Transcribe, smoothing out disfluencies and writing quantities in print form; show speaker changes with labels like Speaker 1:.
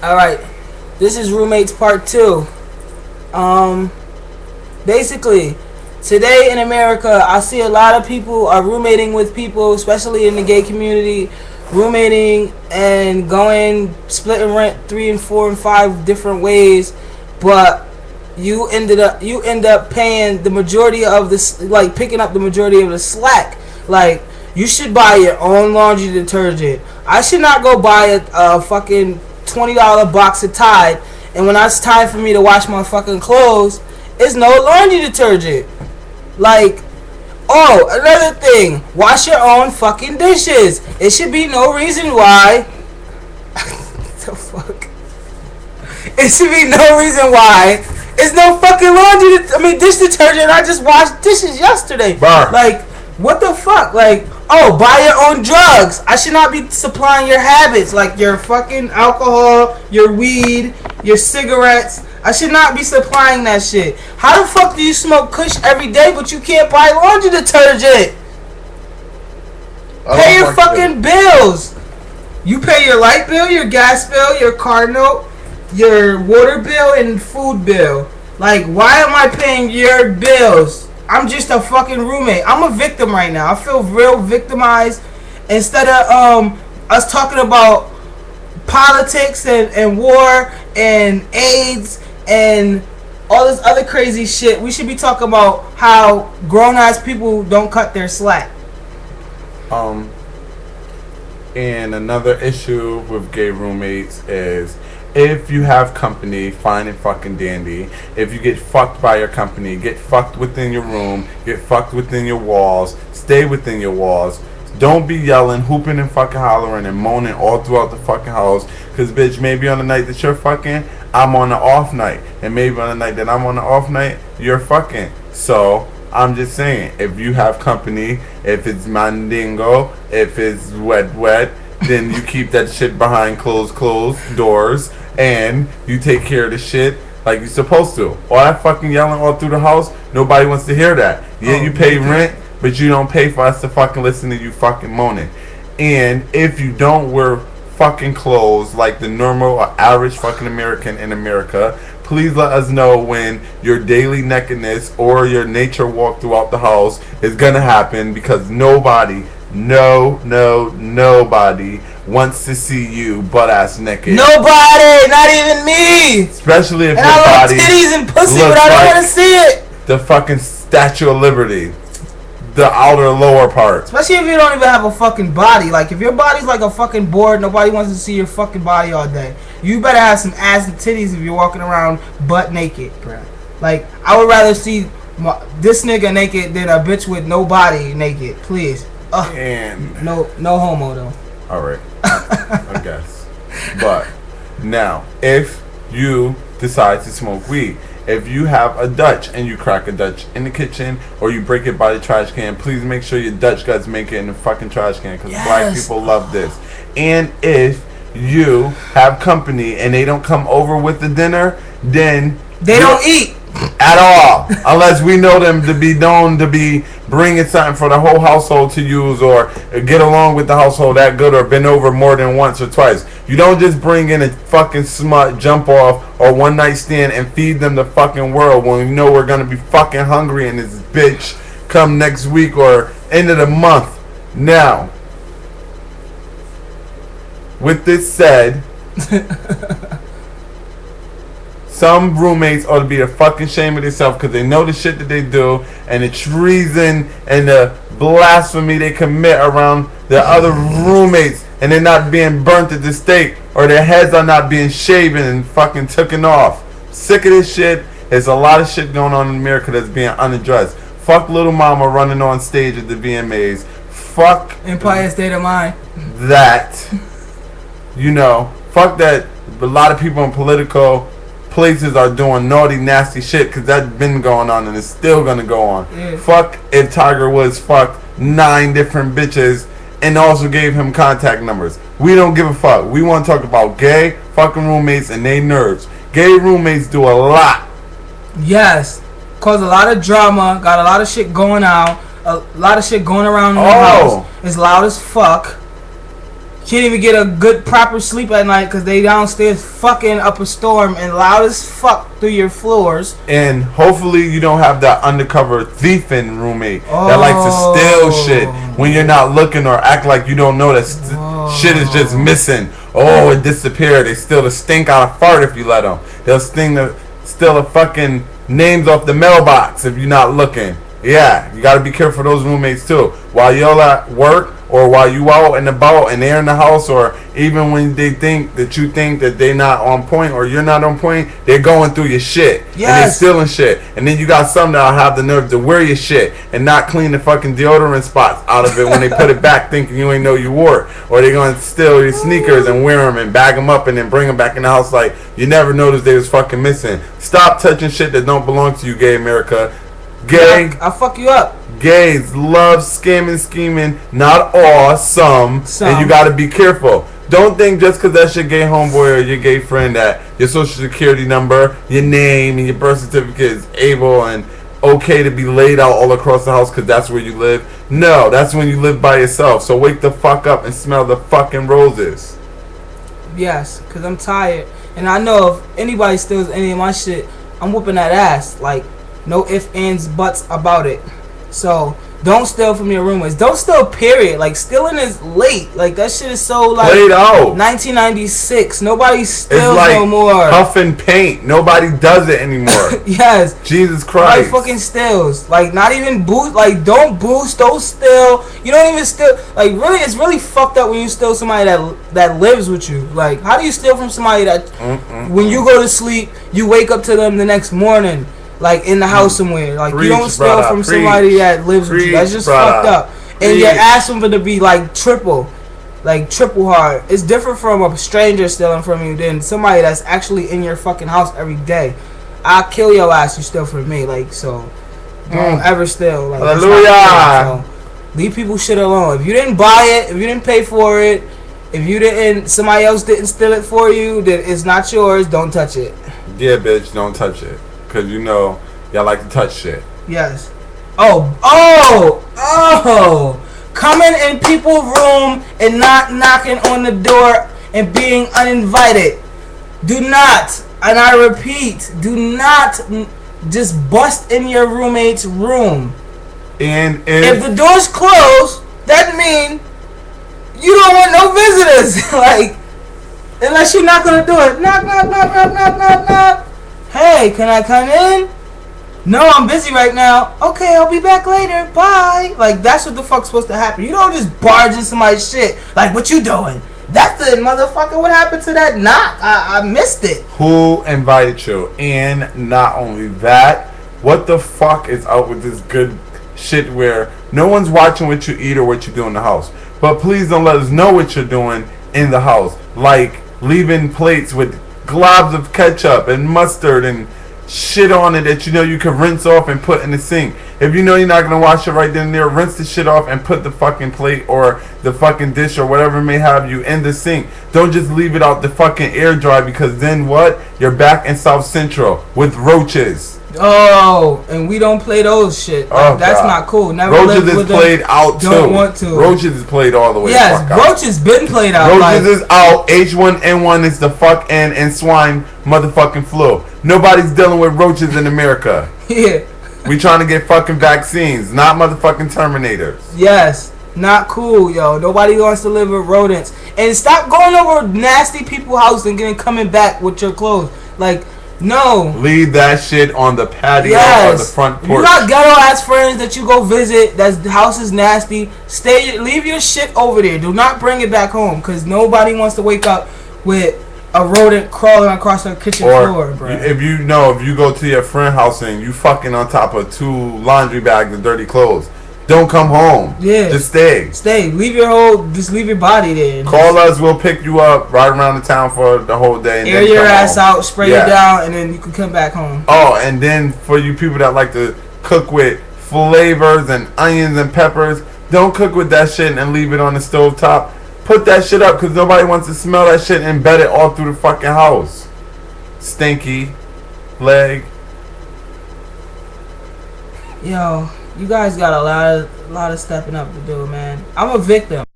Speaker 1: Alright, this is Roommates Part 2. Basically, today in America, I see a lot of people are roommating with people, especially in the gay community, roommating and splitting rent 3 and 4 and 5 different ways, but you end up paying the majority of this, like picking up the majority of the slack. Like, you should buy your own laundry detergent. I should not go buy a fucking $20 box of Tide, and when it's time for me to wash my fucking clothes, it's no laundry detergent. Like, oh, another thing, wash your own fucking dishes. It should be no reason why. The fuck? It should be no reason why. It's no fucking dish detergent. I just washed dishes yesterday.
Speaker 2: Bar.
Speaker 1: Like, what the fuck? Like, oh, buy your own drugs. I should not be supplying your habits, like your fucking alcohol, your weed, your cigarettes. I should not be supplying that shit. How the fuck do you smoke Kush every day, but you can't buy laundry detergent? Pay your fucking bills. You pay your light bill, your gas bill, your car note, your water bill, and food bill. Like, why am I paying your bills? I'm just a fucking roommate. I'm a victim right now. I feel real victimized. Instead of us talking about politics and war and AIDS and all this other crazy shit, we should be talking about how grown-ass people don't cut their slack.
Speaker 2: And another issue with gay roommates is, if you have company, fine and fucking dandy. If you get fucked by your company, get fucked within your room, get fucked within your walls, stay within your walls. Don't be yelling, hooping and fucking hollering and moaning all throughout the fucking house. Cause bitch, maybe on the night that you're fucking, I'm on the off night. And maybe on the night that I'm on the off night, you're fucking. So, I'm just saying, if you have company, if it's mandingo, if it's wet, then you keep that shit behind closed doors, and you take care of the shit like you're supposed to. All that fucking yelling all through the house, nobody wants to hear that. Yeah, you pay rent, but you don't pay for us to fucking listen to you fucking moaning. And if you don't wear fucking clothes like the normal or average fucking American in America, please let us know when your daily nakedness or your nature walk throughout the house is gonna happen, because nobody wants to see you butt-ass naked.
Speaker 1: Nobody! Not even me!
Speaker 2: Especially if
Speaker 1: and
Speaker 2: your
Speaker 1: I love
Speaker 2: body
Speaker 1: titties and pussy, but I don't want to see it!
Speaker 2: The fucking Statue of Liberty. The outer lower part.
Speaker 1: Especially if you don't even have a fucking body. Like, if your body's like a fucking board, nobody wants to see your fucking body all day. You better have some ass and titties if you're walking around butt naked, bro. Like, I would rather see this nigga naked than a bitch with no body naked. Please.
Speaker 2: And
Speaker 1: no homo though.
Speaker 2: Alright. I guess. But now, if you decide to smoke weed, if you have a Dutch and you crack a Dutch in the kitchen or you break it by the trash can, please make sure your Dutch guts make it in the fucking trash can, because black people love this. And if you have company and they don't come over with the dinner, then
Speaker 1: they don't eat
Speaker 2: at all, unless we know them to be known to be bringing something for the whole household to use, or get along with the household that good, or been over more than once or twice. You don't just bring in a fucking smut, jump off, or one night stand and feed them the fucking world when you know we're gonna be fucking hungry in this bitch come next week or end of the month. Now, with this said, some roommates ought to be a fucking shame of themselves, because they know the shit that they do and the treason and the blasphemy they commit around their other roommates, and they're not being burnt at the stake, or their heads are not being shaven and fucking taken off. Sick of this shit. There's a lot of shit going on in America that's being unaddressed. Fuck Little Mama running on stage at the VMAs. Fuck
Speaker 1: Empire State of Mind.
Speaker 2: That. You know, fuck that. A lot of people in political places are doing naughty, nasty shit, because that's been going on and it's still gonna go on. Yeah. Fuck if Tiger Woods fucked 9 different bitches and also gave him contact numbers. We don't give a fuck. We want to talk about gay fucking roommates and they nerves. Gay roommates do a lot.
Speaker 1: Yes, cause a lot of drama, got a lot of shit going on, a lot of shit going around in the house. It's loud as fuck. can't even get a good proper sleep at night because they downstairs fucking up a storm and loud as fuck through your floors.
Speaker 2: And hopefully you don't have that undercover thieving roommate that likes to steal shit when you're not looking, or act like you don't know that shit is just missing. Oh, it disappeared. They steal the stink out of fart if you let them. They'll steal the fucking names off the mailbox if you're not looking. Yeah, you gotta be careful of those roommates too. While you're at work, or while you out and about and they're in the house, or even when they think that you think that they're not on point or you're not on point, they're going through your shit.
Speaker 1: Yes.
Speaker 2: And they're stealing shit. And then you got some that'll have the nerve to wear your shit and not clean the fucking deodorant spots out of it when they put it back thinking you ain't know you wore it. Or they're going to steal your sneakers and wear them and bag them up and then bring them back in the house like you never noticed they was fucking missing. Stop touching shit that don't belong to you, gay America. Gay.
Speaker 1: I'll fuck you up.
Speaker 2: Gays love scamming, scheming. Not all, some. And you gotta be careful. Don't think just because that's your gay homeboy or your gay friend that your social security number, your name, and your birth certificate is able and okay to be laid out all across the house because that's where you live. No, that's when you live by yourself. So wake the fuck up and smell the fucking roses.
Speaker 1: Yes, because I'm tired. And I know if anybody steals any of my shit, I'm whooping that ass. Like, no ifs, ands, buts about it. So don't steal from your roommates. Don't steal, period. Like, stealing is late. Like, that shit is so like
Speaker 2: played out.
Speaker 1: 1996. Nobody steals
Speaker 2: like
Speaker 1: no more.
Speaker 2: Huff and paint. Nobody does it anymore.
Speaker 1: Yes.
Speaker 2: Jesus Christ.
Speaker 1: Nobody fucking steals. Like, not even boost. Like, don't boost. Don't steal. You don't even steal. Like, really, it's really fucked up when you steal somebody that lives with you. Like, how do you steal from somebody that when you go to sleep, you wake up to them the next morning? Like, in the house somewhere. Like, you don't steal from somebody that lives with you. That's just fucked up. And you're asking for it to be, like, triple hard. It's different from a stranger stealing from you than somebody that's actually in your fucking house every day. I'll kill your ass, you steal from me. Like, so don't ever steal. Like,
Speaker 2: hallelujah.
Speaker 1: So leave people shit alone. If you didn't buy it, if you didn't pay for it, if somebody else didn't steal it for you, then it's not yours. Don't touch it.
Speaker 2: Yeah, bitch, don't touch it. Because you know, y'all like to touch shit.
Speaker 1: Yes. Oh. Coming in people's room and not knocking on the door and being uninvited. Do not, and I repeat, do not just bust in your roommate's room.
Speaker 2: And
Speaker 1: if the door's closed, that means you don't want no visitors. Like, unless you knock on the door. Knock, knock, knock, knock, knock, knock, knock. Hey, can I come in? No, I'm busy right now. Okay, I'll be back later. Bye. Like, that's what the fuck's supposed to happen. You don't just barge in somebody's shit. Like, what you doing? That's the motherfucker. What happened to that knock? I missed it.
Speaker 2: Who invited you? And not only that, what the fuck is out with this good shit where no one's watching what you eat or what you do in the house? But please don't let us know what you're doing in the house. Like, leaving plates with globs of ketchup and mustard and shit on it that you know you can rinse off and put in the sink. If you know you're not going to wash it right then and there, rinse the shit off and put the fucking plate or the fucking dish or whatever may have you in the sink. Don't just leave it out the fucking air dry, because then what? You're back in South Central with roaches.
Speaker 1: Oh, and we don't play those shit. Like, that's God. Not cool. Never
Speaker 2: roaches is played out too.
Speaker 1: Don't want to.
Speaker 2: Roaches is played all the way.
Speaker 1: Yes, roaches been played out.
Speaker 2: Roaches is out. H1N1 is the fuck N and swine motherfucking flu. Nobody's dealing with roaches in America.
Speaker 1: Yeah.
Speaker 2: We trying to get fucking vaccines, not motherfucking Terminators.
Speaker 1: Yes. Not cool, yo. Nobody wants to live with rodents. And stop going over nasty people's house and coming back with your clothes. Like, no.
Speaker 2: Leave that shit on the patio or the front porch.
Speaker 1: You got ghetto ass friends that you go visit. The house is nasty. Leave your shit over there. Do not bring it back home, because nobody wants to wake up with a rodent crawling across her kitchen floor, bro.
Speaker 2: If you go to your friend's house and you fucking on top of 2 laundry bags of dirty clothes, don't come home.
Speaker 1: Yeah.
Speaker 2: Just stay.
Speaker 1: Stay. Leave your body there.
Speaker 2: Call us. We'll pick you up, ride around the town for the whole day. And
Speaker 1: air your ass out, spray you down, and then you can come back home.
Speaker 2: Oh, and then for you people that like to cook with flavors and onions and peppers, don't cook with that shit and leave it on the stove top. Put that shit up, because nobody wants to smell that shit and embed it all through the fucking house. Stinky leg.
Speaker 1: Yo, you guys got a lot of stepping up to do, man. I'm a victim.